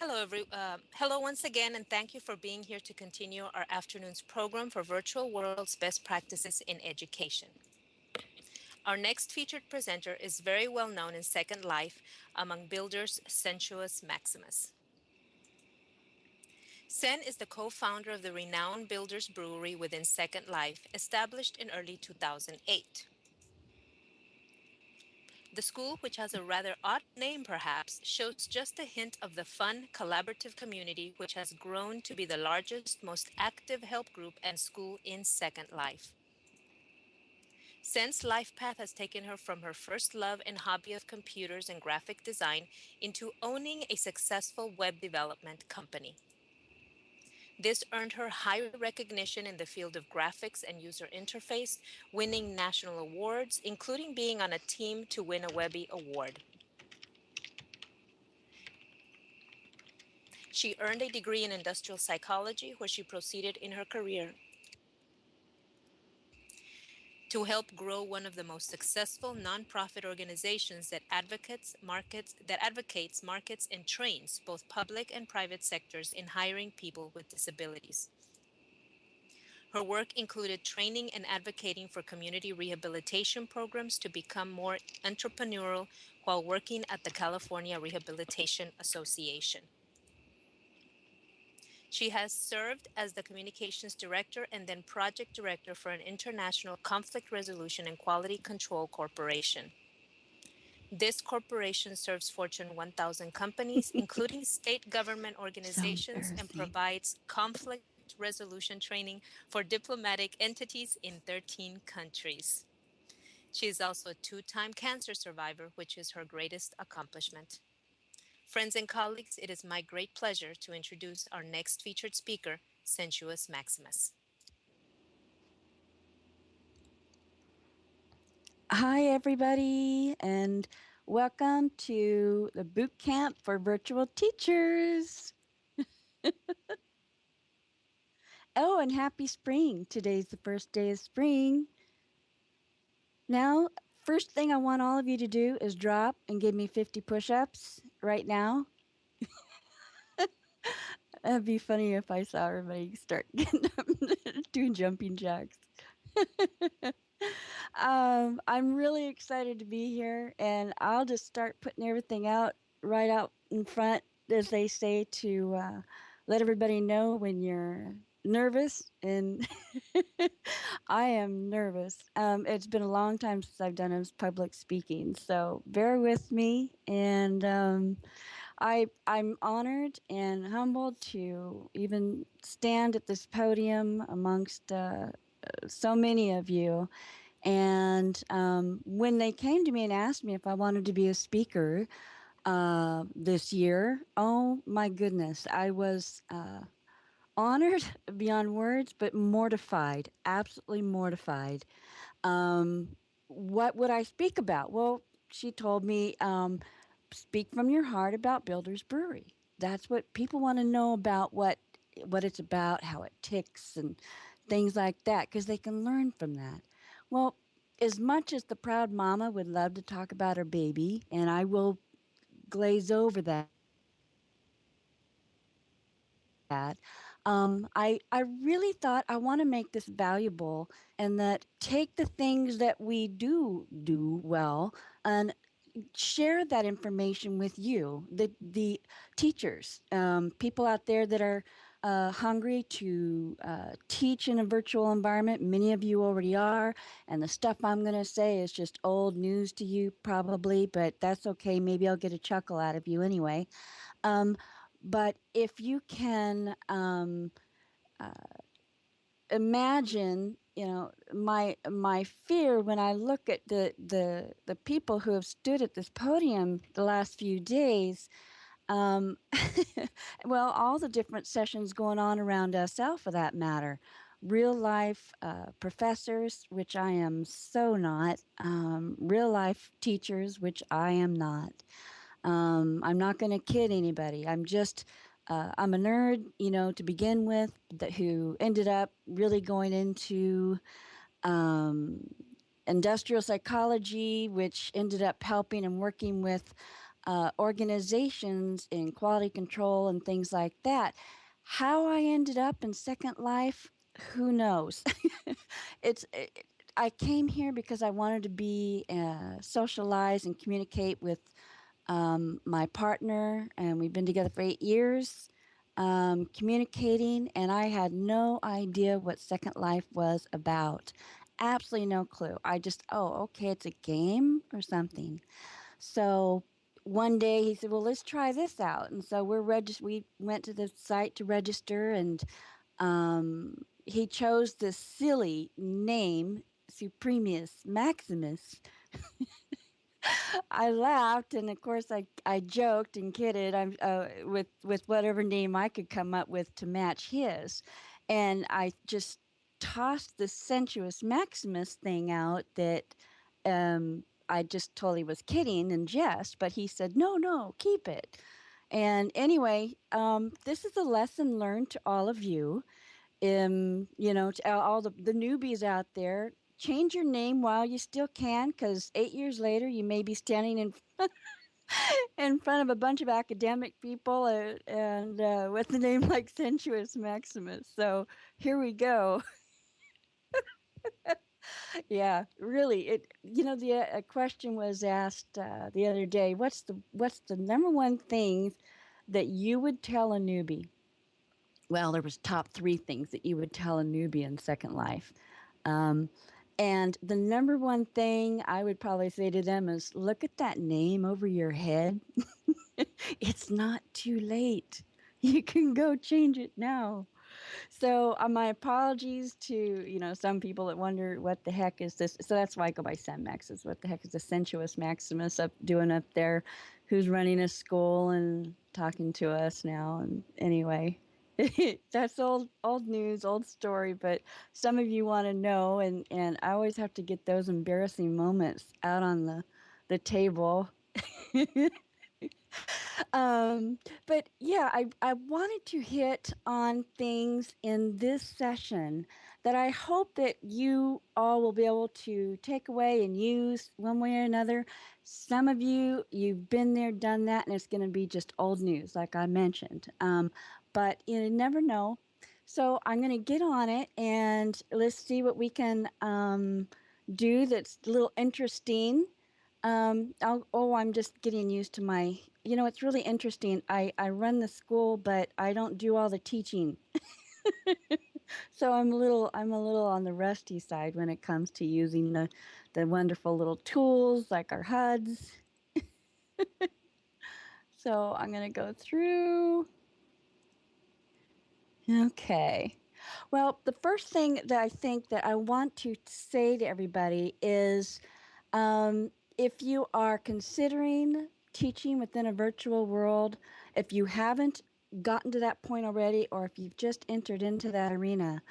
Hello once again, and thank you for being here to continue our afternoon's program for Virtual World's Best Practices in Education. Our next featured presenter is very well known in Second Life among builders, Sensuous Maximus. Sen is the co-founder of the renowned Builders Brewery within Second Life, established in early 2008. The school, which has a rather odd name perhaps, shows just a hint of the fun, collaborative community which has grown to be the largest, most active help group and school in Second Life. Sen's life path has taken her from her first love and hobby of computers and graphic design into owning a successful web development company. This earned her high recognition in the field of graphics and user interface, winning national awards, including being on a team to win a Webby Award. She earned a degree in industrial psychology, where she proceeded in her career to help grow one of the most successful nonprofit organizations that advocates, markets, and trains both public and private sectors in hiring people with disabilities. Her work included training and advocating for community rehabilitation programs to become more entrepreneurial while working at the California Rehabilitation Association. She has served as the communications director and then project director for an international conflict resolution and quality control corporation. This corporation serves Fortune 1000 companies, including state government So organizations, and embarrassing. provides conflict resolution training for diplomatic entities in 13 countries. She is also a two-time cancer survivor, which is her greatest accomplishment. Friends and colleagues, it is my great pleasure to introduce our next featured speaker, Sensuous Maximus. Hi, everybody, and welcome to the boot camp for virtual teachers. Oh, and happy spring. Today's the first day of spring. Now, first thing I want all of you to do is drop and give me 50 push ups right now. That'd be funny if I saw everybody start getting up doing jumping jacks. I'm really excited to be here, and I'll just start putting everything out right out in front, as they say, to let everybody know when you're nervous. And I am nervous. It's been a long time since I've done public speaking, so bear with me. And I'm honored and humbled to even stand at this podium amongst so many of you. And when they came to me and asked me if I wanted to be a speaker this year, oh my goodness, I was honored beyond words, but mortified, absolutely mortified. What would I speak about? Well, she told me, speak from your heart about Builders Brewery. That's what people want to know about, what it's about, how it ticks, and things like that, because they can learn from that. Well, as much as the proud mama would love to talk about her baby, and I will glaze over that, I really thought I want to make this valuable, and that take the things that we do well and share that information with you, the teachers, people out there that are hungry to teach in a virtual environment. Many of you already are, and the stuff I'm going to say is just old news to you probably, but that's okay. Maybe I'll get a chuckle out of you anyway. Um, but if you can imagine, my fear when I look at the people who have stood at this podium the last few days. Um, well, all the different sessions going on around SL for that matter. Real life professors, which I am so not. Real life teachers, which I am not. I'm not going to kid anybody. I'm a nerd, to begin with, who ended up really going into um, industrial psychology, which ended up helping and working with organizations in quality control and things like that. How I ended up in Second Life, who knows? it's it, I came here because I wanted to be socialize and communicate with my partner, and we've been together for 8 years, communicating, and I had no idea what Second Life was about. Absolutely no clue. I just, oh, okay, it's a game or something. So one day he said, "Well, let's try this out." And so we went to the site to register, and he chose this silly name, Supremius Maximus. I laughed, and of course, I joked and kidded. With whatever name I could come up with to match his, and I just tossed the Sensuous Maximus thing out that I just totally was kidding and jest, but he said, "No, no, keep it." And anyway, this is a lesson learned to all of you. To all the newbies out there, change your name while you still can, because 8 years later you may be standing in front of a bunch of academic people and with a name like Sensuous Maximus. So here we go. Yeah, really. The a question was asked the other day. What's the number one thing that you would tell a newbie? Well, there was top three things that you would tell a newbie in Second Life. Um, and the number one thing I would probably say to them is look at that name over your head. It's not too late. You can go change it now. So my apologies to some people that wonder what the heck is this. So that's why I go by Sam Max. Is what the heck is the Sensuous Maximus up there, who's running a school and talking to us now. And anyway, that's old news, old story. But some of you want to know, and I always have to get those embarrassing moments out on the table. Um, but yeah, I wanted to hit on things in this session that I hope that you all will be able to take away and use one way or another. Some of you, you've been there, done that, and it's going to be just old news, like I mentioned. But you never know. So I'm going to get on it and let's see what we can do that's a little interesting. I'm just getting used to it's really interesting. I run the school, but I don't do all the teaching. So I'm a little on the rusty side when it comes to using the wonderful little tools like our HUDs. So I'm going to go through. Okay. Well, the first thing that I think that I want to say to everybody is if you are considering teaching within a virtual world, if you haven't gotten to that point already, or if you've just entered into that arena,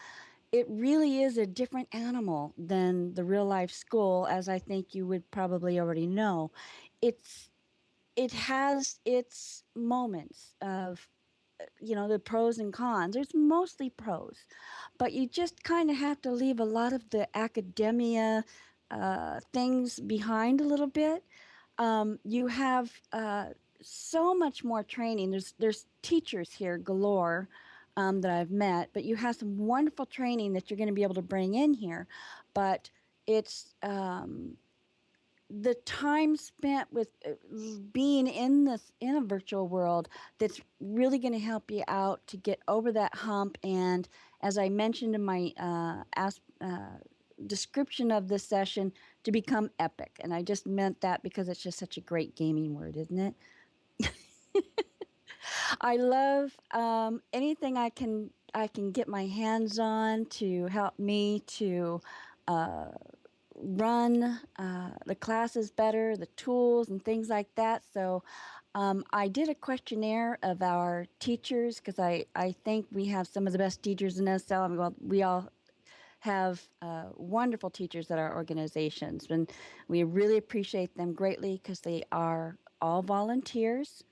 it really is a different animal than the real life school, as I think you would probably already know. It's it has its moments of the pros and cons. There's mostly pros, but you just kind of have to leave a lot of the academia things behind a little bit. You have so much more training. There's teachers here galore that I've met, but you have some wonderful training that you're going to be able to bring in here. But it's the time spent with being in a virtual world that's really going to help you out to get over that hump. And as I mentioned in my description of this session, to become epic. And I just meant that because it's just such a great gaming word, isn't it? I love anything I can get my hands on to help me to uh, run the classes better, the tools and things like that. So I did a questionnaire of our teachers because I think we have some of the best teachers in SL. I mean, well, we all have wonderful teachers at our organizations, and we really appreciate them greatly because they are all volunteers.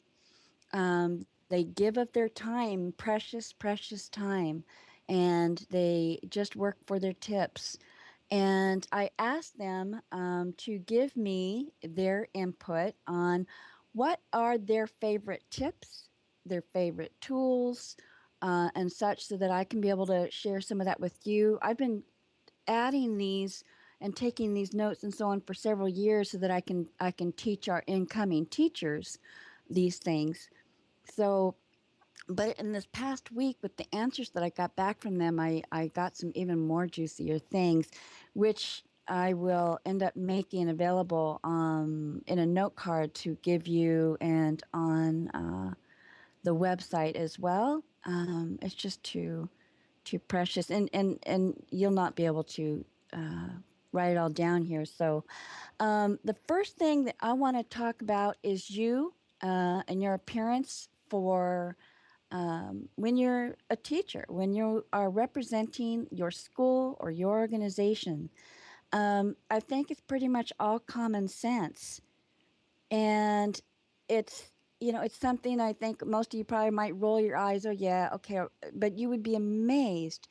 They give of their time, precious, precious time, and they just work for their tips. And I asked them to give me their input on what are their favorite tips, their favorite tools, and such, so that I can be able to share some of that with you. I've been adding these and taking these notes and so on for several years so that I can teach our incoming teachers these things. So, but in this past week, with the answers that I got back from them, I got some even more juicier things, which I will end up making available in a note card to give you, and on the website as well. It's just too precious, and you'll not be able to uh, write it all down here. So the first thing that I want to talk about is you and your appearance for when you're a teacher, when you are representing your school or your organization. I think it's pretty much all common sense, and it's it's something I think most of you probably might roll your eyes. Oh yeah, okay, but you would be amazed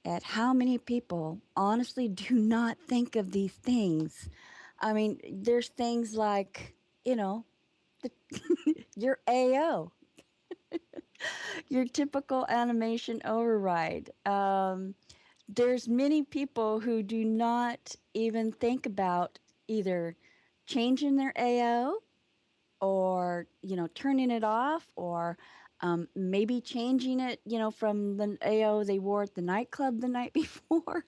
at how many people honestly do not think of these things. I mean, there's things like, you know, the, your AO, your typical animation override. There's many people who do not even think about either changing their AO, or turning it off, or maybe changing it from the AO they wore at the nightclub the night before.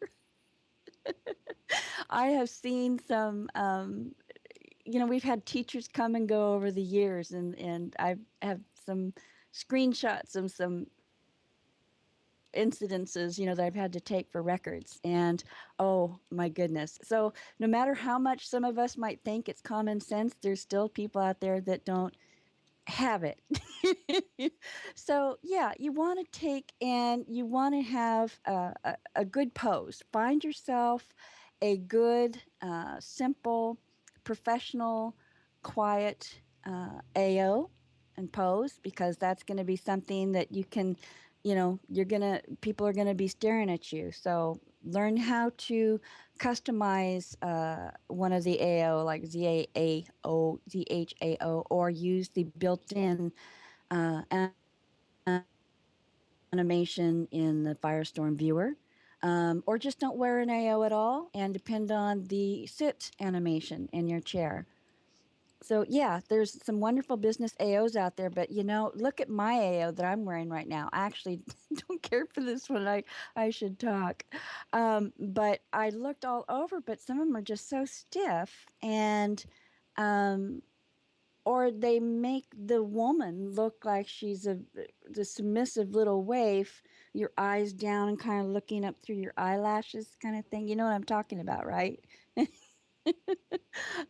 I have seen some, we've had teachers come and go over the years, and I have some screenshots of some incidences, that I've had to take for records. And oh my goodness. So no matter how much some of us might think it's common sense, there's still people out there that don't have it. So yeah, you want to take and you want to have a good pose. Find yourself a good, simple, professional, quiet AO and pose, because that's going to be something that you can, people are going to be staring at you. So learn how to customize one of the AO, like ZAO, ZHAO, or use the built-in animation in the Firestore viewer. Or just don't wear an AO at all and depend on the sit animation in your chair. So yeah, there's some wonderful business AOs out there, but look at my AO that I'm wearing right now. I actually don't care for this one. I should talk. But I looked all over, but some of them are just so stiff, and um, or they make the woman look like she's the submissive little waif, your eyes down and kind of looking up through your eyelashes, kind of thing. You know what I'm talking about, right?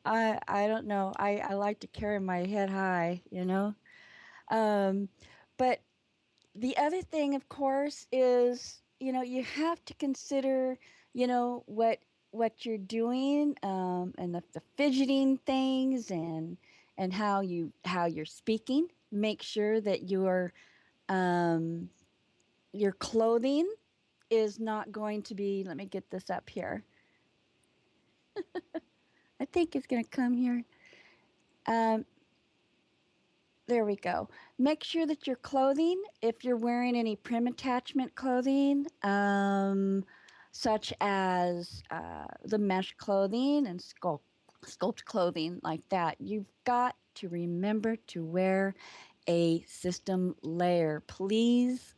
I don't know. I like to carry my head high. Um, but the other thing, of course, is you have to consider what you're doing, and the fidgeting things, and how you're speaking. Make sure that um, your clothing is not going to be. Let me get this up here. I think it's going to come here. Um, There we go. Make sure that your clothing, if you're wearing any prim attachment clothing, such as the mesh clothing and sculpt clothing like that, you've got to remember to wear a system layer. Please.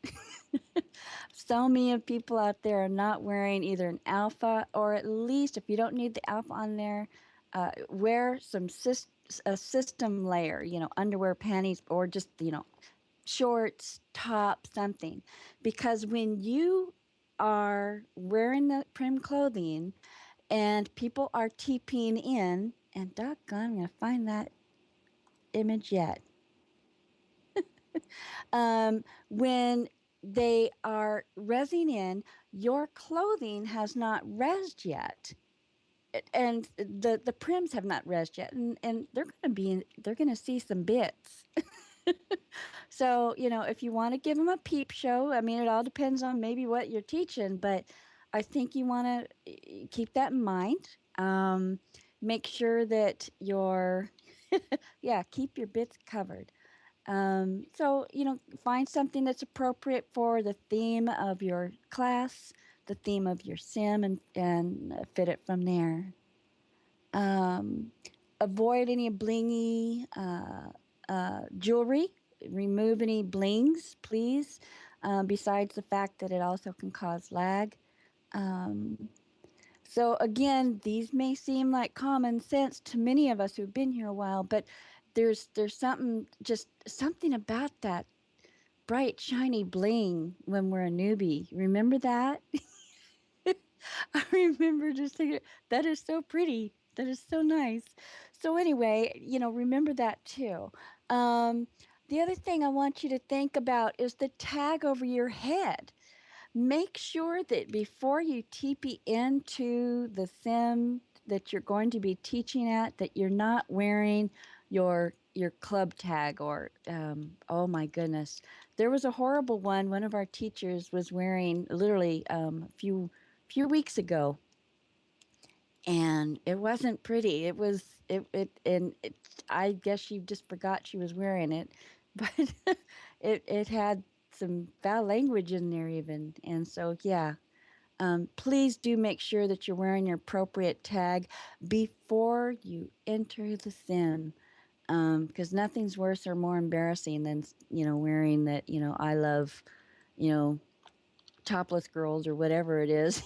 So many of people out there are not wearing either an alpha, or at least if you don't need the alpha on there, wear a system layer, underwear, panties, or just, shorts, top, something. Because when you are wearing the prim clothing and people are TPing in, and doggone, I'm going to find that image yet. When they are resing in, your clothing has not resed yet. And the prims have not resed yet, and they're going to see some bits. So, if you want to give them a peep show, I mean, it all depends on maybe what you're teaching, but I think you want to keep that in mind. Make sure that Yeah, keep your bits covered. So, find something that's appropriate for the theme of your class, the theme of your sim, and fit it from there. Um, Avoid any blingy jewelry. Remove any blings, please. Besides the fact that it also can cause lag. Um, so again, these may seem like common sense to many of us who've been here a while, but there's something about that bright shiny bling when we're a newbie. Remember that? I remember just thinking, that is so pretty. That is so nice. So, anyway, remember that too. Um, the other thing I want you to think about is the tag over your head. Make sure that before you TP into the sim that you're going to be teaching at, that you're not wearing your club tag or oh my goodness, there was a horrible one. One of our teachers was wearing literally a few weeks ago, and it wasn't pretty. It was it. I guess she just forgot she was wearing it, but it had some foul language in there even, and so yeah. Please do make sure that you're wearing your appropriate tag before you enter the sim, because nothing's worse or more embarrassing than wearing that I love you know topless girls or whatever it is.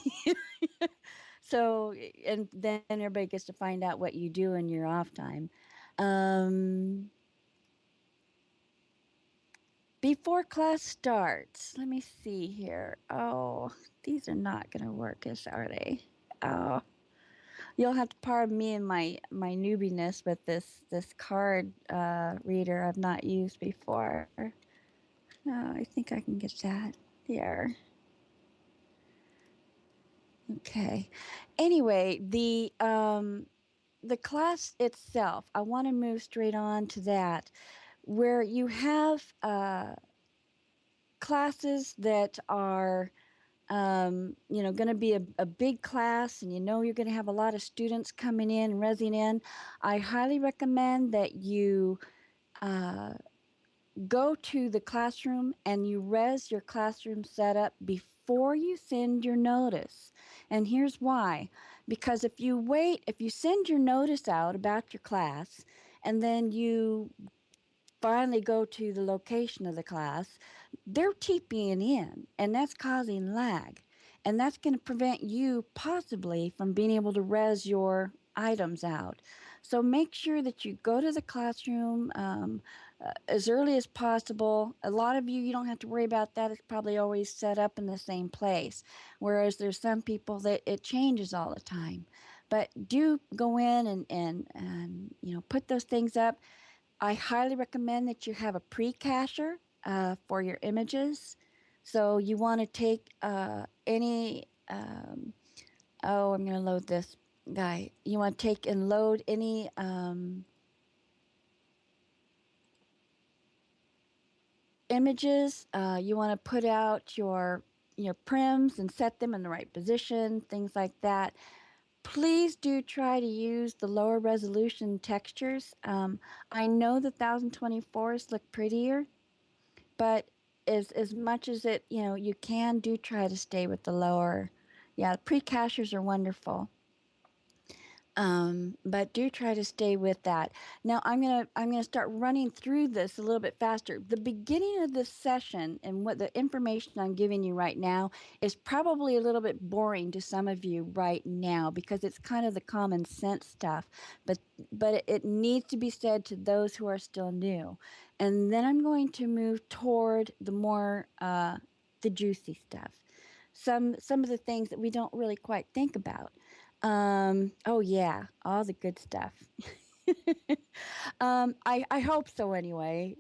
So, and then everybody gets to find out what you do in your off time. Um, Before class starts, let me see here. Oh, these are not going to work, are they? Oh, you'll have to pardon me and my newbiness with this card reader I've not used before. No, I think I can get that there. Okay. Anyway, the class itself, I want to move straight on to that, where you have classes that are going to be a big class, and you're going to have a lot of students coming in, rezzing in. I highly recommend that you uh, go to the classroom and you res your classroom setup before you send your notice. And here's why. Because if you send your notice out about your class, and then you finally go to the location of the class, they're TPing in, and that's causing lag. And that's going to prevent you possibly from being able to res your items out. So make sure that you go to the classroom as early as possible. A lot of you don't have to worry about that. It's probably always set up in the same place. Whereas there's some people that it changes all the time. But do go in and put those things up. I highly recommend that you have a pre-cacher for your images. So you want to take any, oh, I'm going to load this guy. You want to take and load any images. You want to put out your prims and set them in the right position, things like that. Please do try to use the lower resolution textures. I know the 1024s look prettier, but as much as you can do try to stay with the lower. Yeah, pre-cachers are wonderful. But do try to stay with that. Now I'm gonna start running through this a little bit faster. The beginning of this session and what the information I'm giving you right now is probably a little bit boring to some of you right now because it's kind of the common sense stuff, but it needs to be said to those who are still new. And then I'm going to move toward the juicy stuff. Some of the things that we don't really quite think about. Oh yeah, all the good stuff. I hope so anyway,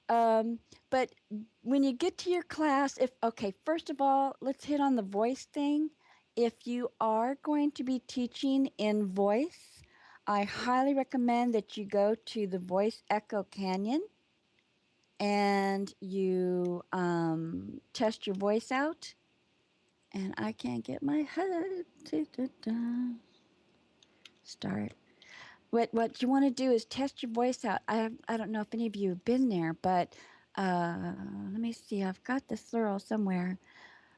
Um, but when you get to your class, okay, first of all, let's hit on the voice thing. If you are going to be teaching in voice, I highly recommend that you go to the Voice Echo Canyon and you test your voice out. And I can't get my head to start. What you want to do is test your voice out. I don't know if any of you have been there, but let me see. I've got the plural somewhere.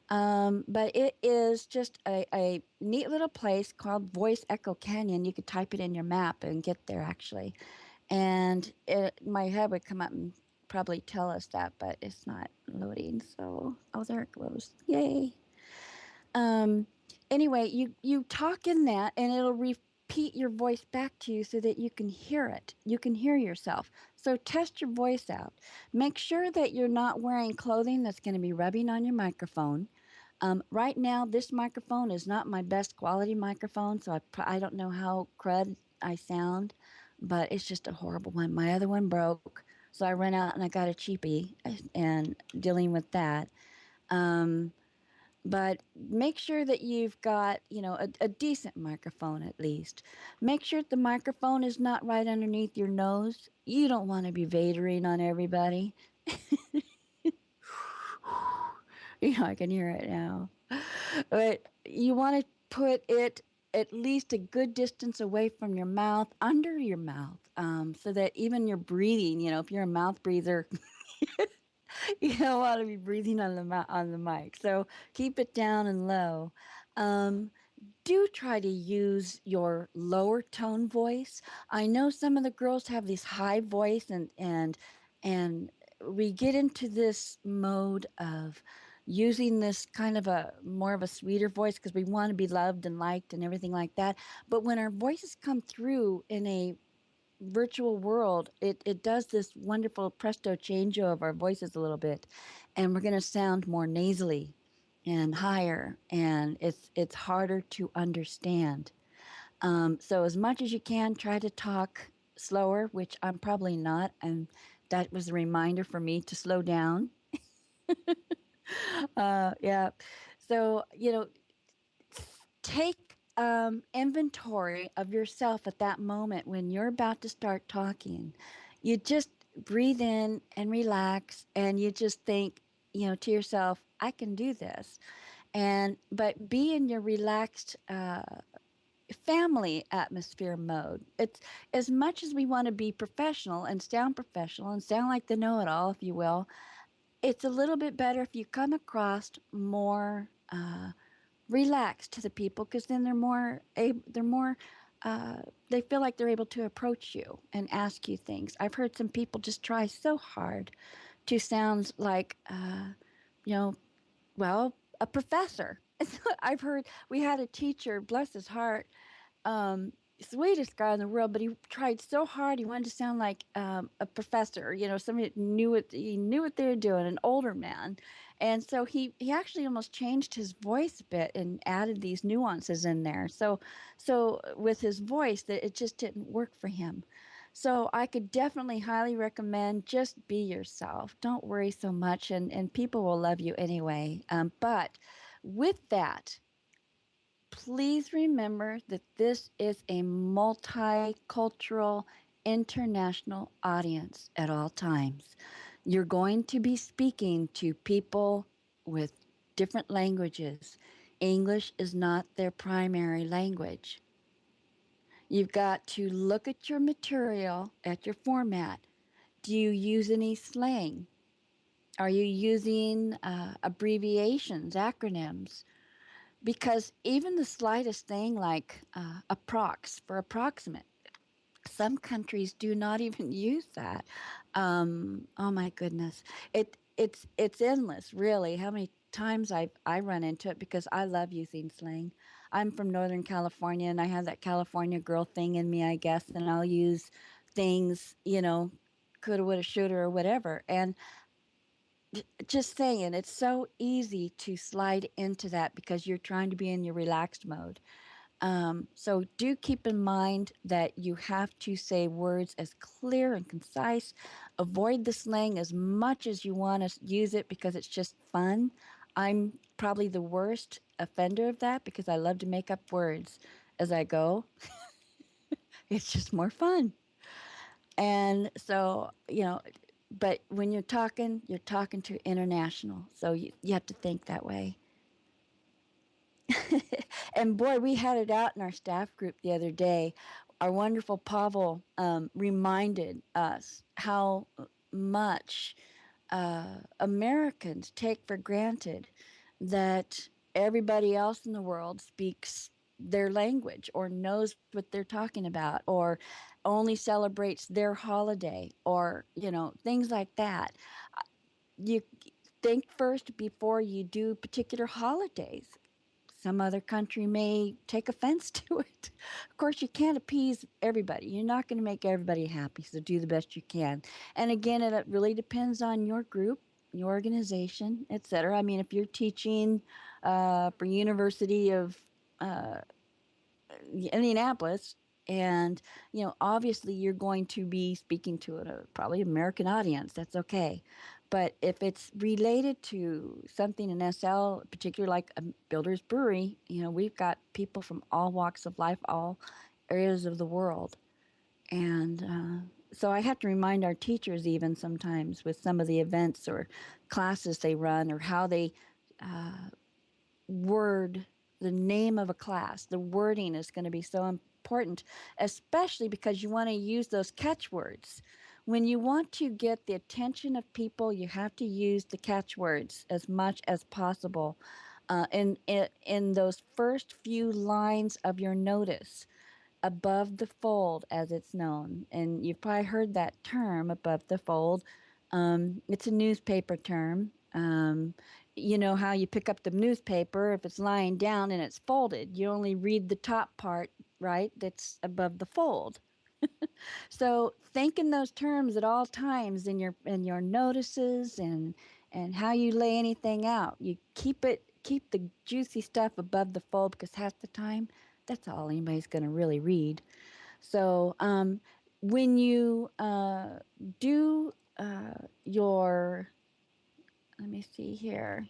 But it is just a neat little place called Voice Echo Canyon. You could type it in your map and get there actually. And my head would come up and probably tell us that, but it's not loading. So, oh, there it goes. Yay. Um, anyway, you talk in that, and it'll repeat your voice back to you so that you can hear it. You can hear yourself. So test your voice out. Make sure that you're not wearing clothing that's going to be rubbing on your microphone. Right now, this microphone is not my best quality microphone, so I don't know how crud I sound, but it's just a horrible one. My other one broke, so I ran out and I got a cheapie and dealing with that. Um, but make sure that you've got, a decent microphone at least. Make sure the microphone is not right underneath your nose. You don't want to be vadering on everybody. I can hear it now. But you want to put it at least a good distance away from your mouth, under your mouth, so that even your breathing, if you're a mouth breather, you don't want to be breathing on the mic. So keep it down and low. Um, do try to use your lower tone voice. I know some of the girls have this high voice, and we get into this mode of using this kind of a more of a sweeter voice because we want to be loved and liked and everything like that. But when our voices come through in a virtual world, it does this wonderful presto changeo of our voices a little bit, and we're going to sound more nasally and higher, and it's harder to understand. So as much as you can, try to talk slower, which I'm probably not, and that was a reminder for me to slow down. Yeah. So take inventory of yourself at that moment when you're about to start talking. You just breathe in and relax, and you just think, to yourself, I can do this. But be in your relaxed family atmosphere mode. It's as much as we want to be professional and sound like the know-it-all, if you will. It's a little bit better if you come across more relaxed to the people, because then they're more uh, they feel like they're able to approach you and ask you things. I've heard some people just try so hard to sound like you know well, a professor. I've heard, we had a teacher, bless his heart, sweetest guy in the world, but he tried so hard. He wanted to sound like a professor, somebody that knew what they were doing, an older man. And so he actually almost changed his voice a bit and added these nuances in there. So with his voice, that it just didn't work for him. So I could definitely highly recommend just be yourself. Don't worry so much, and people will love you anyway. But with that, please remember that this is a multicultural, international audience at all times. You're going to be speaking to people with different languages. English is not their primary language. You've got to look at your material, at your format. Do you use any slang? Are you using abbreviations, acronyms? Because even the slightest thing like approx for approximate, some countries do not even use that. Oh my goodness, it's endless, really. How many times I run into it because I love using slang. I'm from Northern California, and I have that California girl thing in me, I guess, and I'll use things, coulda, woulda, shoulda, or whatever. And just saying, it's so easy to slide into that because you're trying to be in your relaxed mode. So do keep in mind that you have to say words as clear and concise. Avoid the slang as much as you want to use it because it's just fun. I'm probably the worst offender of that because I love to make up words as I go. It's just more fun. And so, but when you're talking to international. So you have to think that way. And boy, we had it out in our staff group the other day. our wonderful Pavel reminded us how much Americans take for granted that everybody else in the world speaks their language or knows what they're talking about or only celebrates their holiday or, things like that. You think first before you do particular holidays. Some other country may take offense to it. Of course, you can't appease everybody. You're not going to make everybody happy, so do the best you can. And again, it really depends on your group, your organization, etc. I mean, if you're teaching for University of uh, Indianapolis, and obviously you're going to be speaking to a probably American audience. That's okay. But if it's related to something in SL, particularly like a Builder's Brewery, we've got people from all walks of life, all areas of the world. And so I have to remind our teachers even sometimes with some of the events or classes they run or how they word the name of a class. The wording is going to be so important, especially because you want to use those catchwords. When you want to get the attention of people, you have to use the catchwords as much as possible in those first few lines of your notice above the fold, as it's known. And you've probably heard that term, above the fold. It's a newspaper term. You know how you pick up the newspaper if it's lying down and it's folded. You only read the top part, right? That's above the fold. So think in those terms at all times in your notices and how you lay anything out. You keep the juicy stuff above the fold because half the time that's all anybody's going to really read. So when you do your, let me see here.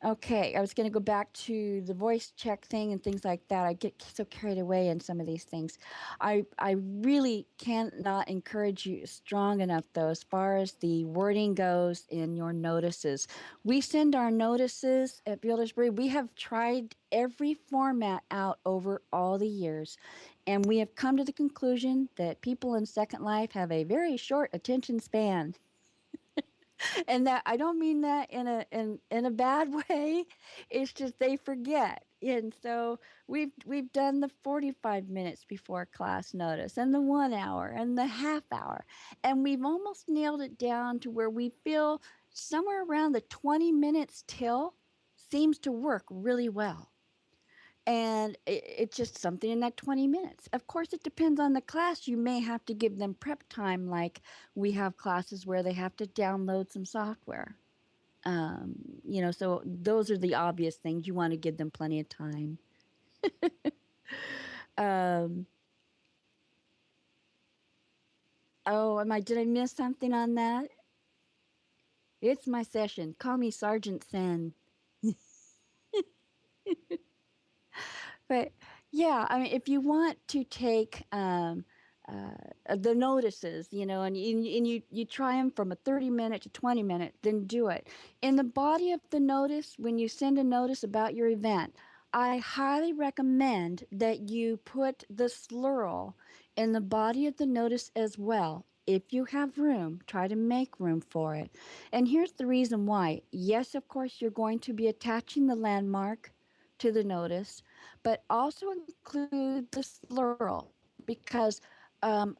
Okay, I was going to go back to the voice check thing and things like that. I get so carried away in some of these things. I really cannot encourage you strong enough, though, as far as the wording goes in your notices. We send our notices at Buildersbury. We have tried every format out over all the years, and we have come to the conclusion that people in Second Life have a very short attention span. And that I don't mean that in a bad way. It's just they forget. And so we've done the 45 minutes before class notice and the 1 hour and the half hour. And we've almost nailed it down to where we feel somewhere around the 20 minutes till seems to work really well. And it's just something in that 20 minutes. Of course, it depends on the class. You may have to give them prep time, like we have classes where they have to download some software. So those are the obvious things. You want to give them plenty of time. Um, oh, did I miss something on that? It's my session. Call me Sergeant Sen. But yeah, if you want to take the notices, and you try them from a 30-minute to 20-minute, then do it. In the body of the notice, when you send a notice about your event, I highly recommend that you put the slurl in the body of the notice as well. If you have room, try to make room for it. And here's the reason why. Yes, of course, you're going to be attaching the landmark to the notice, but also include the slurl because I'm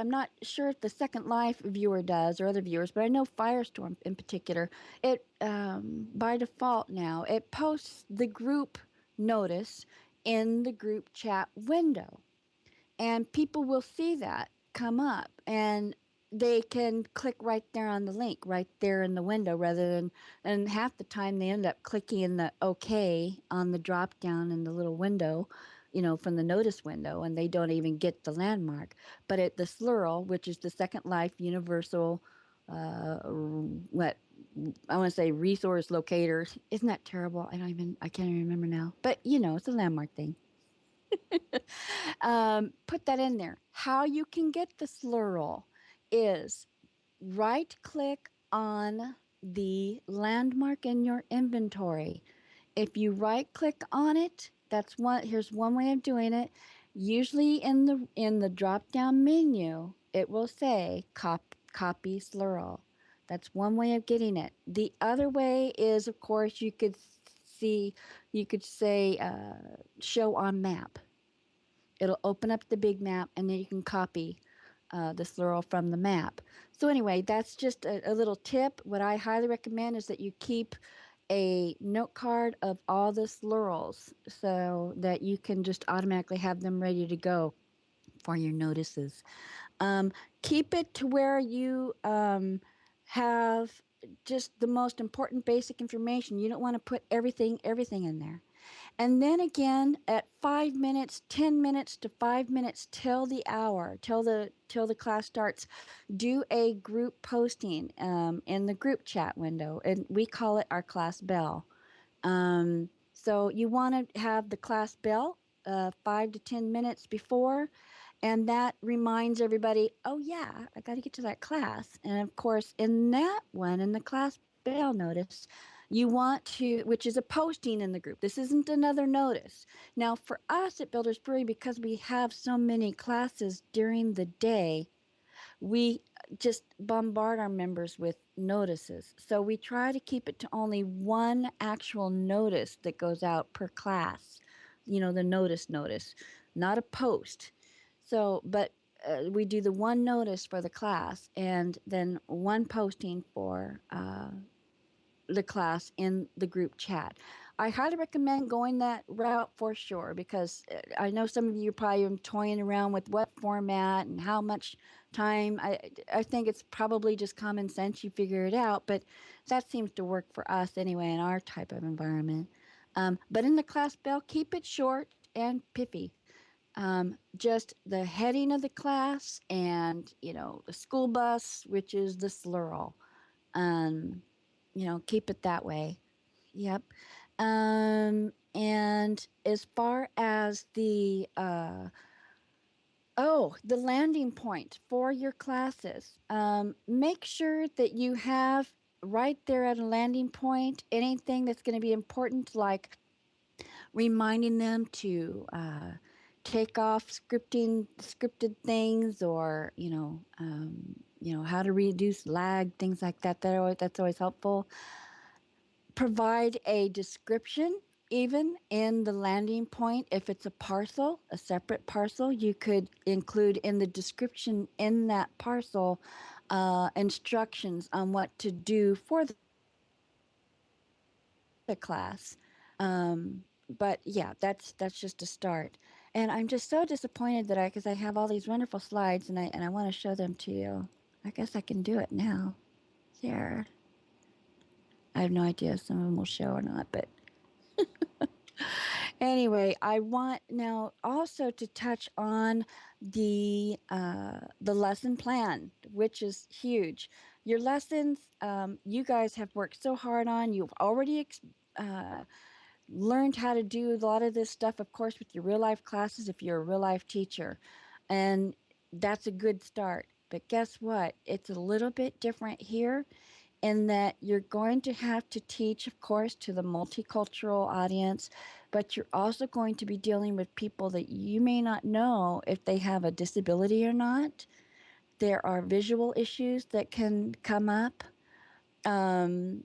not sure if the Second Life viewer does or other viewers, but I know Firestorm in particular, it by default now it posts the group notice in the group chat window, and people will see that come up and they can click right there on the link right there in the window rather than, and half the time they end up clicking the OK on the drop down in the little window, from the notice window, and they don't even get the landmark. But at the slurl, which is the Second Life universal, what I want to say, resource locator, isn't that terrible? I can't even remember now, but it's a landmark thing. Put that in there. How you can get the slurl is right click on the landmark in your inventory. If you right click on it, here's one way of doing it. Usually in the drop down menu, it will say copy Slurl. That's one way of getting it. The other way is, of course, see, you could say show on map. It'll open up the big map, and then you can copy the Slurl from the map. So anyway, that's just a little tip. What I highly recommend is that you keep a note card of all the slurls so that you can just automatically have them ready to go for your notices. Um, Keep it to where you have just the most important basic information. You don't want to put everything in there. And then again, at 5 minutes, 10 minutes to 5 minutes till the hour, till the class starts, do a group posting in the group chat window, and we call it our class bell. So you want to have the class bell 5 to 10 minutes before, and that reminds everybody, oh yeah, I got to get to that class. And of course, in that one, in the class bell notice, you want to, which is a posting in the group. This isn't another notice. Now, for us at Builders Brewery, because we have so many classes during the day, we just bombard our members with notices. So we try to keep it to only one actual notice that goes out per class. The notice, not a post. So, but we do the one notice for the class and then one posting for the class in the group chat. I highly recommend going that route for sure because I know some of you are probably toying around with what format and how much time. I think it's probably just common sense. You figure it out, but that seems to work for us anyway in our type of environment. But in the class bell, keep it short and piffy. Just the heading of the class and the school bus, which is the slurl. Um, Keep it that way. Yep. And as far as the landing point for your classes, make sure that you have right there at a landing point anything that's going to be important, like reminding them to take off scripted things, or how to reduce lag, things like that. That's always helpful. Provide a description even in the landing point. If it's a separate parcel, you could include in the description in that parcel instructions on what to do for the class. But yeah, that's just a start. And I'm just so disappointed because I have all these wonderful slides and I want to show them to you. I guess I can do it now. There. I have no idea if some of them will show or not, but anyway, I want now also to touch on the lesson plan, which is huge. Your lessons, you guys have worked so hard on. You've already uh, learned how to do a lot of this stuff, of course, with your real life classes if you're a real life teacher, and that's a good start. But guess what? It's a little bit different here in that you're going to have to teach, of course, to the multicultural audience, but you're also going to be dealing with people that you may not know if they have a disability or not. There are visual issues that can come up. Um,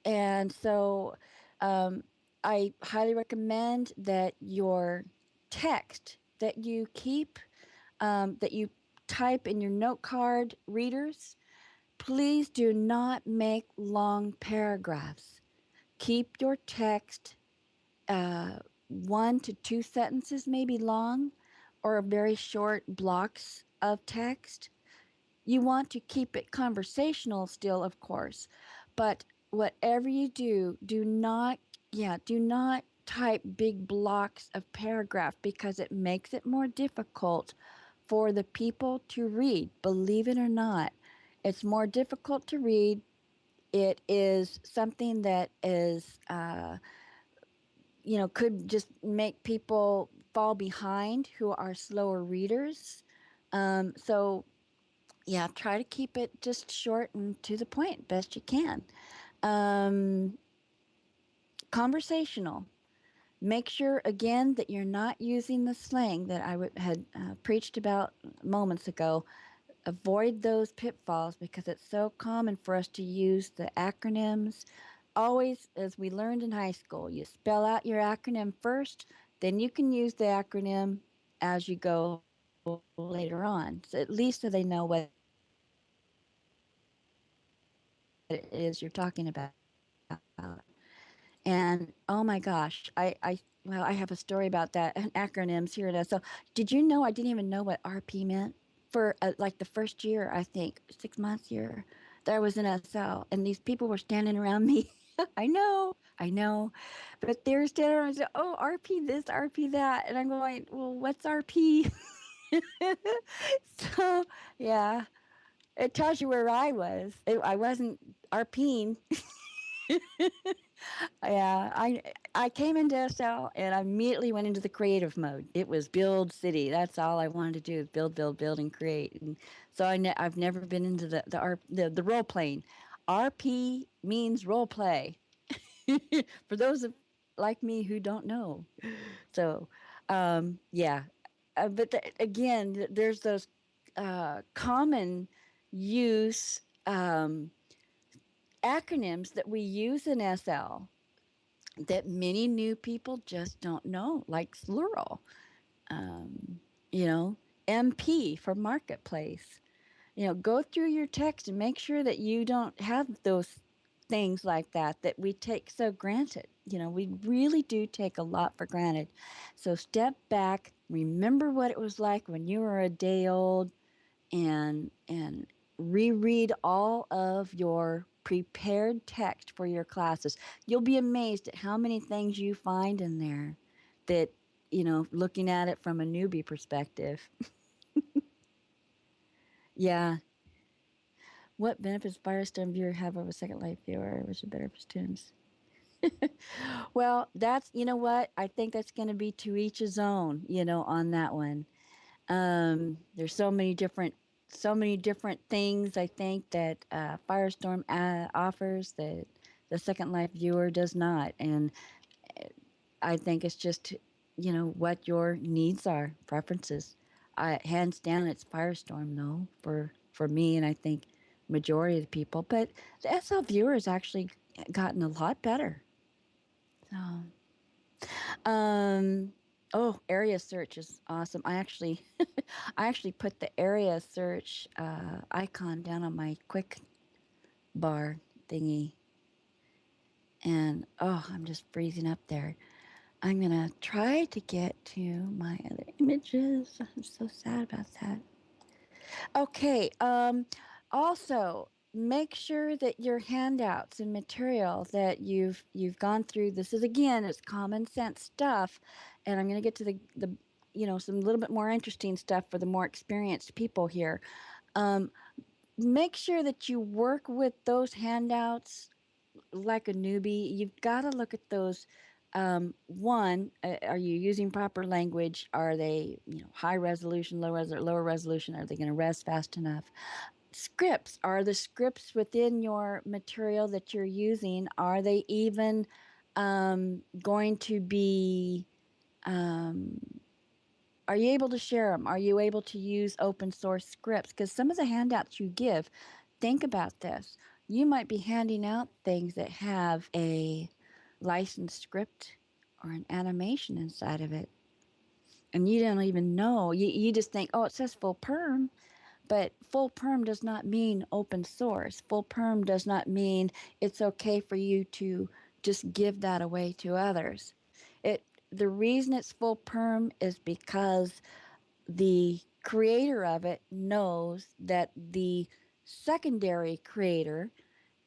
and so um, I highly recommend that your text that you keep, that you type in your note card readers, please do not make long paragraphs. Keep your text 1 to 2 sentences, maybe long, or very short blocks of text. You want to keep it conversational still, of course, but whatever you do, do not type big blocks of paragraph because it makes it more difficult for the people to read. Believe it or not, it's more difficult to read. It is something that is, could just make people fall behind who are slower readers. So, yeah, try to keep it just short and to the point best you can. Um, Conversational. Make sure again that you're not using the slang that had preached about moments ago. Avoid those pitfalls because it's so common for us to use the acronyms. Always, as we learned in high school, you spell out your acronym first, then you can use the acronym as you go later on. So at least so they know what it is you're talking about. And oh my gosh, I well, I have a story about that and acronyms here and there. So did you know I didn't even know what RP meant for like the first year? I think 6 months year that I was in SL, and these people were standing around me. I know, but they're standing around and say, "Oh, RP this, RP that," and I'm going, "Well, what's RP?" So yeah, it tells you where I was. I wasn't RPing. Yeah, I came into SL and I immediately went into the creative mode. It was build city. That's all I wanted to do is build, and create. And so I've never been into the role playing. RP means role play. For those of, like me who don't know. So, yeah. Again, there's those common use acronyms that we use in SL that many new people just don't know, like Slural, um, you know, MP for marketplace. Go through your text and make sure that you don't have those things like that we take so granted. We really do take a lot for granted. So step back, remember what it was like when you were a day old, and reread all of your prepared text for your classes. You'll be amazed at how many things you find in there that, looking at it from a newbie perspective. Yeah. What benefits Firestone viewer have over Second Life viewer? Which is better for students? Well, that's, you know what? I think that's going to be to each his own, on that one. There's so many different things I think that Firestorm offers that the Second Life viewer does not, and I think it's just what your needs are, preferences. Hands down, it's Firestorm though for me, and I think majority of the people. But the SL viewer has actually gotten a lot better. So, um, oh, area search is awesome. I actually put the area search icon down on my quick bar thingy, and oh, I'm just freezing up there. I'm gonna try to get to my other images. I'm so sad about that. Okay. Also, make sure that your handouts and material that you've gone through. This is again, it's common sense stuff, and I'm gonna get to the some little bit more interesting stuff for the more experienced people here. Um, Make sure that you work with those handouts like a newbie. You've got to look at those. One, are you using proper language? Are they, high resolution, lower resolution? Are they going to res fast enough? Scripts, are the scripts within your material that you're using, are they even going to be um, are you able to share them? Are you able to use open source scripts? Because some of the handouts you give, think about this. You might be handing out things that have a licensed script or an animation inside of it. And you don't even know. You just think, oh, it says full perm. But full perm does not mean open source. Full perm does not mean it's okay for you to just give that away to others. The reason it's full perm is because the creator of it knows that the secondary creator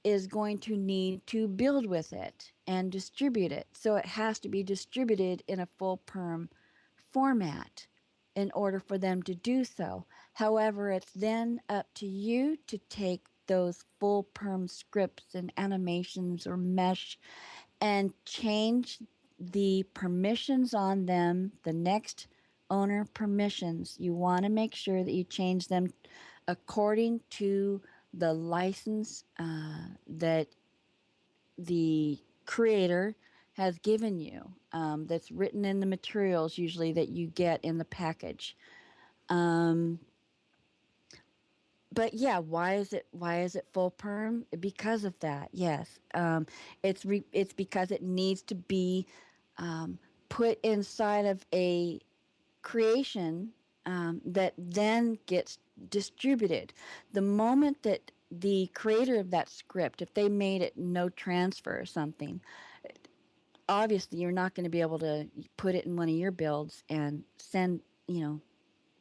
is going to need to build with it and distribute it. So it has to be distributed in a full perm format in order for them to do so. However, it's then up to you to take those full perm scripts and animations or mesh and change the permissions on them, the next owner permissions. You want to make sure that you change them according to the license that the creator has given you, that's written in the materials usually that you get in the package. Um, but yeah, why is it full perm? Because of that. Yes, it's because it needs to be put inside of a creation that then gets distributed. The moment that the creator of that script, if they made it no transfer or something, obviously you're not going to be able to put it in one of your builds and send,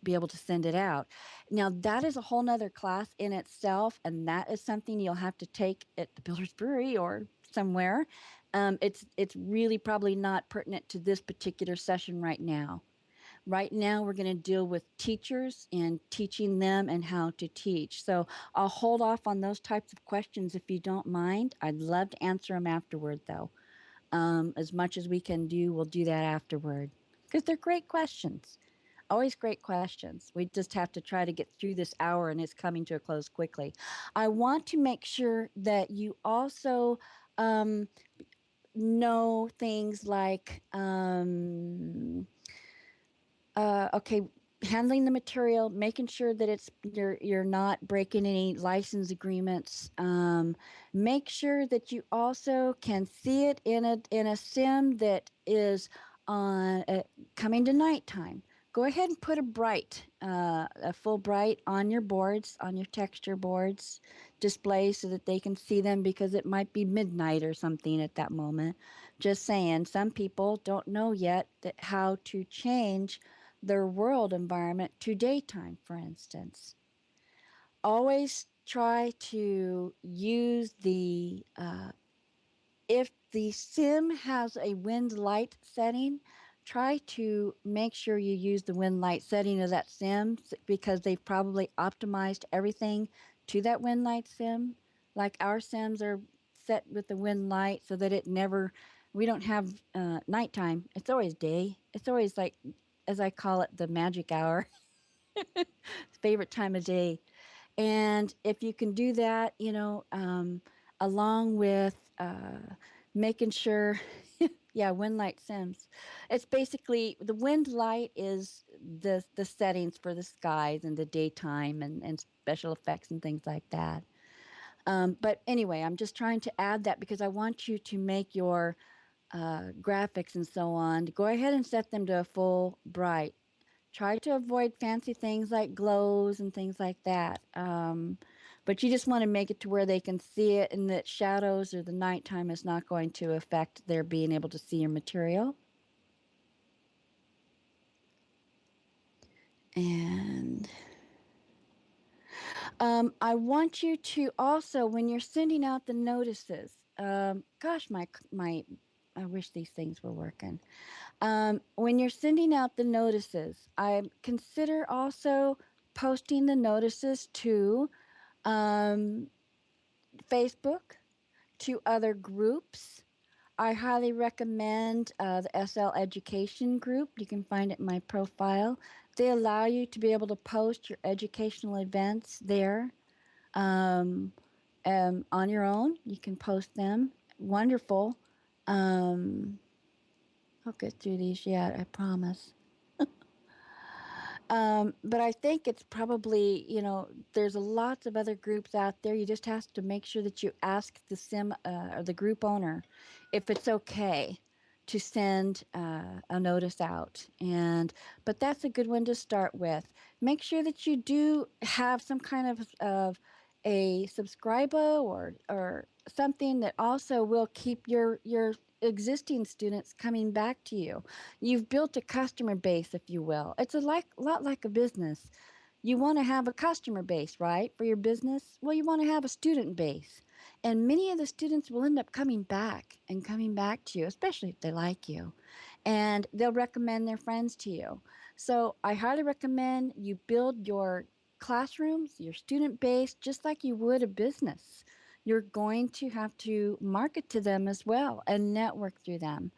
be able to send it out. Now that is a whole nother class in itself, and that is something you'll have to take at the Builders Brewery or somewhere. It's really probably not pertinent to this particular session right now. Right now, we're going to deal with teachers and teaching them and how to teach. So I'll hold off on those types of questions if you don't mind. I'd love to answer them afterward, though. As much as we can do, we'll do that afterward because they're great questions. Always great questions. We just have to try to get through this hour, and it's coming to a close quickly. I want to make sure that you also um, know things like okay, handling the material, making sure that you're not breaking any license agreements. Make sure that you also can see it in a sim that is on coming to nighttime. Go ahead and put a full bright on your boards, on your texture boards display so that they can see them because it might be midnight or something at that moment. Just saying, some people don't know yet how to change their world environment to daytime, for instance. Always try to use if the sim has a wind light setting, try to make sure you use the wind light setting of that sim because they've probably optimized everything to that wind light sim. Like our sims are set with the wind light so that we don't have nighttime. It's always day. It's always like, as I call it, the magic hour, favorite time of day. And if you can do that, along with making sure, yeah, wind light sims. It's basically the wind light is the settings for the skies and the daytime and special effects and things like that. But anyway, I'm just trying to add that because I want you to make your graphics and so on. Go ahead and set them to a full bright. Try to avoid fancy things like glows and things like that. But you just want to make it to where they can see it and that shadows or the nighttime is not going to affect their being able to see your material. And I want you to also, when you're sending out the notices, gosh, I wish these things were working. When you're sending out the notices, I consider also posting the notices to um, Facebook, to other groups. I highly recommend the SL Education group. You can find it in my profile. They allow you to be able to post your educational events there um, on your own. You can post them. Wonderful. Um, I'll get through these yet, I promise. But I think it's probably, there's lots of other groups out there. You just have to make sure that you ask the sim or the group owner if it's okay to send a notice out. But that's a good one to start with. Make sure that you do have some kind of a subscriber or something that also will keep your existing students coming back to you. You've built a customer base, if you will. It's lot like a business. You want to have a customer base, right, for your business? Well, you want to have a student base. And many of the students will end up coming back and coming back to you, especially if they like you. And they'll recommend their friends to you. So I highly recommend you build your classrooms, your student base, just like you would a business. You're going to have to market to them as well and network through them.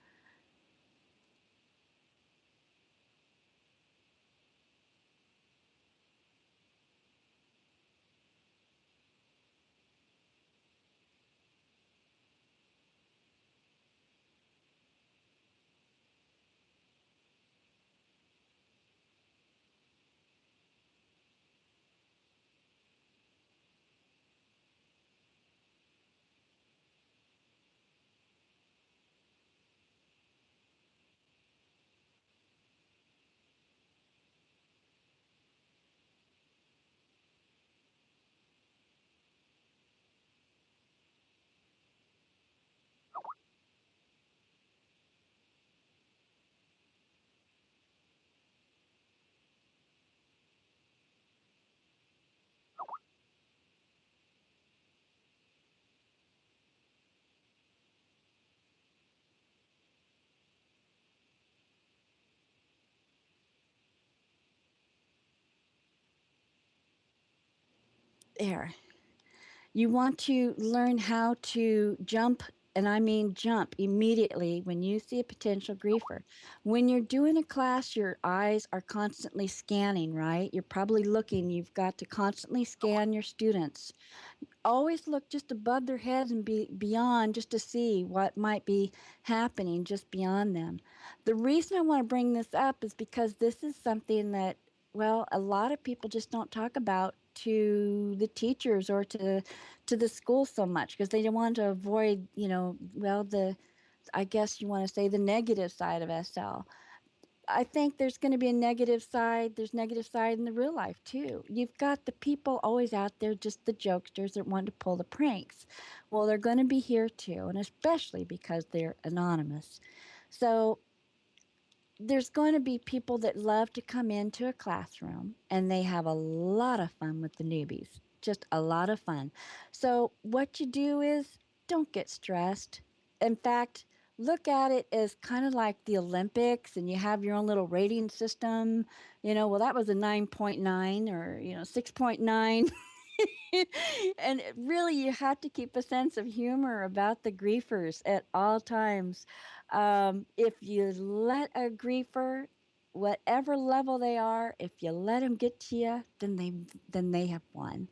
There. You want to learn how to jump, and I mean jump immediately when you see a potential griefer. When you're doing a class, your eyes are constantly scanning, right? You're probably looking, you've got to constantly scan your students. Always look just above their heads and be beyond just to see what might be happening just beyond them. The reason I want to bring this up is because this is something that, well, a lot of people just don't talk about to the teachers or to the school so much because they don't want to avoid, well, the I guess you want to say the negative side of SL. I think there's going to be a negative side. There's negative side in the real life too. You've got the people always out there, just the jokesters that want to pull the pranks. Well, they're going to be here too, and especially because they're anonymous. So there's going to be people that love to come into a classroom and they have a lot of fun with the newbies, just a lot of fun. So, what you do is don't get stressed. In fact, look at it as kind of like the Olympics and you have your own little rating system. Well, that was a 9.9 or, 6.9. And really, you have to keep a sense of humor about the griefers at all times. If you let a griefer, whatever level they are, if you let them get to you, then they have won.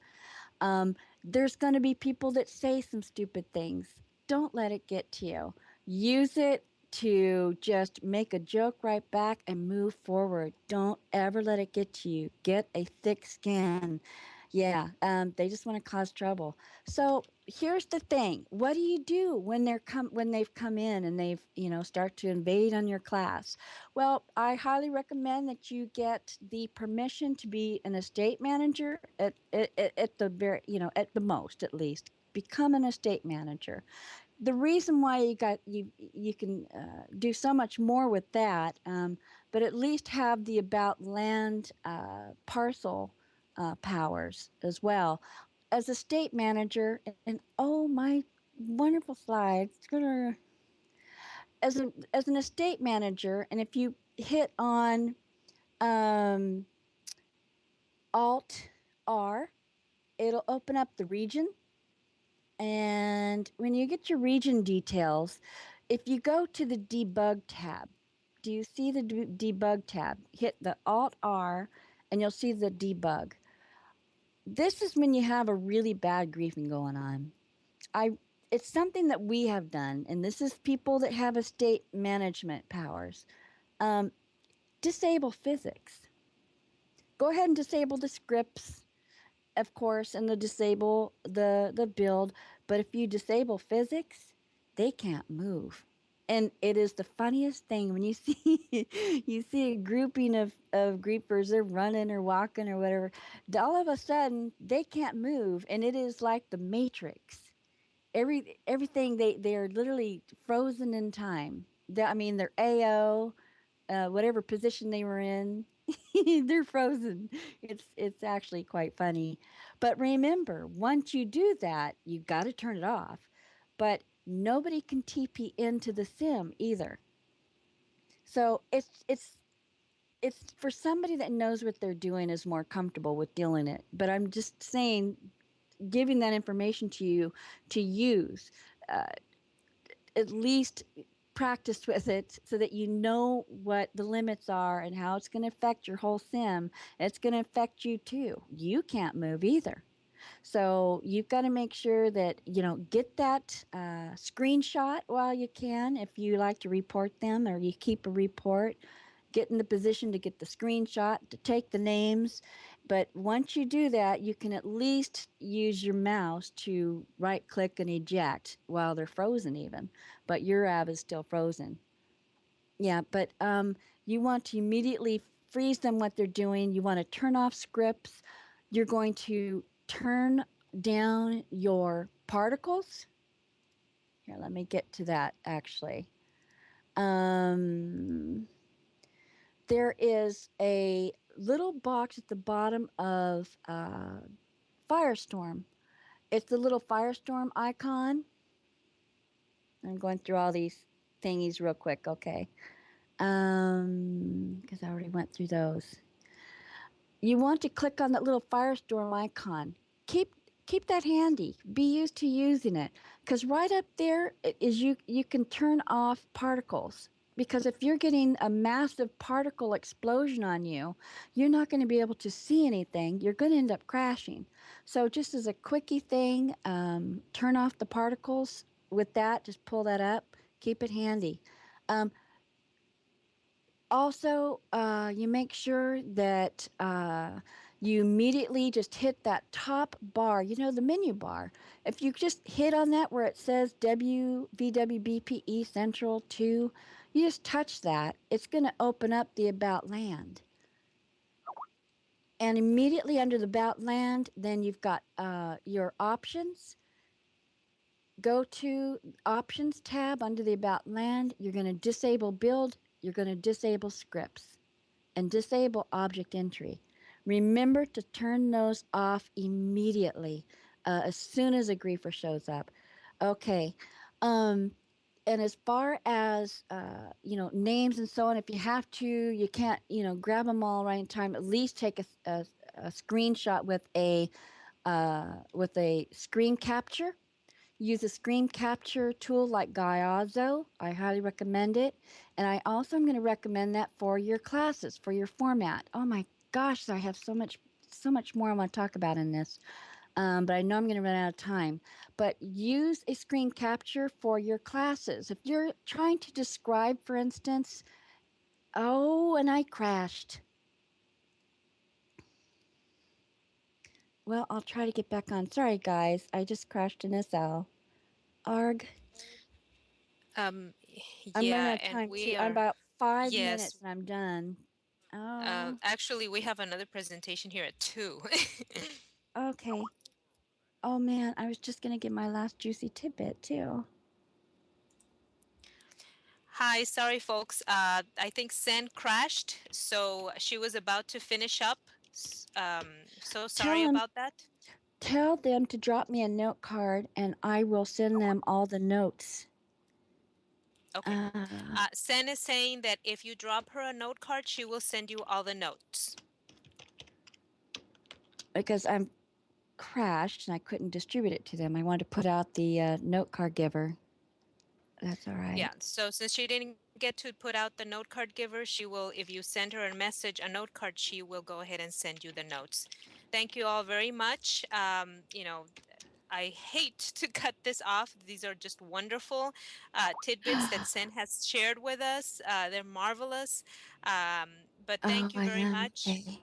There's going to be people that say some stupid things. Don't let it get to you. Use it to just make a joke right back and move forward. Don't ever let it get to you. Get a thick skin. Yeah, they just want to cause trouble. So here's the thing: what do you do when they've come in and they've start to invade on your class? Well, I highly recommend that you get the permission to be an estate manager at the very at the most at least. Become an estate manager. The reason why you can do so much more with that, but at least have the about land parcel powers as well as a state manager. And oh my wonderful slides! As an estate manager, and if you hit on um, Alt R, it'll open up the region. And when you get your region details, if you go to the debug tab, do you see the debug tab? Hit the Alt R and you'll see the debug. This is when you have a really bad griefing going on. I It's something that we have done, and this is people that have estate management powers. Um, Disable physics. Go ahead and disable the scripts, of course, and disable the build. But if you disable physics, they can't move. And it is the funniest thing when you see you see a grouping of griefers, they're running or walking or whatever. All of a sudden, they can't move, and it is like the Matrix. Everything they are literally frozen in time. I mean, they're AO, whatever position they were in, they're frozen. It's actually quite funny. But remember, once you do that, you got to turn it off. But nobody can TP into the sim either. So it's for somebody that knows what they're doing is more comfortable with dealing it. But I'm just saying, giving that information to you to use. Uh, at least practice with it so that you know what the limits are and how it's going to affect your whole sim. It's going to affect you too. You can't move either. So you've got to make sure that, get that screenshot while you can if you like to report them or you keep a report. Get in the position to get the screenshot, to take the names. But once you do that, you can at least use your mouse to right click and eject while they're frozen, even. But your app is still frozen. Yeah, but you want to immediately freeze them what they're doing. You want to turn off scripts. You're going to turn down your particles. Here, let me get to that actually. Um, there is a little box at the bottom of Firestorm. It's the little Firestorm icon. I'm going through all these thingies real quick, okay? Because I already went through those. You want to click on that little Firestorm icon. keep keep that handy. Be used to using it, because right up there is you can turn off particles. Because if you're getting a massive particle explosion on you, you're not going to be able to see anything. You're going to end up crashing. So just as a quickie thing, turn off the particles. With that, just pull that up. Keep it handy. Um, Also, you make sure that you immediately just hit that top bar, the menu bar. If you just hit on that where it says VWBPE Central 2, you just touch that. It's going to open up the About Land. And immediately under the About Land, then you've got your options. Go to Options tab under the About Land. You're going to disable Build. You're going to disable Scripts and disable object entry. Remember to turn those off immediately as soon as a griefer shows up. Okay. Um, and as far as names and so on, if you have to, you can't grab them all right in time. At least take a screenshot with a screen capture. Use a screen capture tool like Gaiazo. I highly recommend it. And I also am going to recommend that for your classes, for your format. Oh my gosh, I have so much more I want to talk about in this. But I know I'm going to run out of time. But use a screen capture for your classes. If you're trying to describe, for instance, oh, and I crashed. Well, I'll try to get back on. Sorry, guys. I just crashed in SL. Arg. I'm running Yeah, out of and time too. we I'm are, about 5 minutes yes, and I'm done. Oh, actually, we have another presentation here at 2. okay. Oh man, I was just gonna give my last juicy tidbit too. Hi, sorry, folks. I think Sen crashed, so she was about to finish up. So sorry Tell them, about that. tell them to drop me a note card, and I will send them all the notes. Okay. Uh, Sen is saying that if you drop her a note card, she will send you all the notes. because I'm crashed and I couldn't distribute it to them. I wanted to put out the note card giver. That's all right. Yeah, so since she didn't get to put out the note card giver, she will, if you send her a message, a note card, she will go ahead and send you the notes. Thank you all very much. I hate to cut this off. These are just wonderful tidbits that Sen has shared with us. They're marvelous. But Oh, thank you I very am. much. Okay.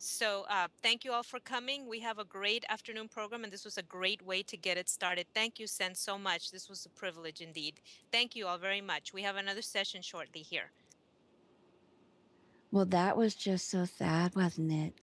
So thank you all for coming. We have a great afternoon program, and this was a great way to get it started. Thank you, Sen, so much. This was a privilege indeed. Thank you all very much. We have another session shortly here. Well, that was just so sad, wasn't it?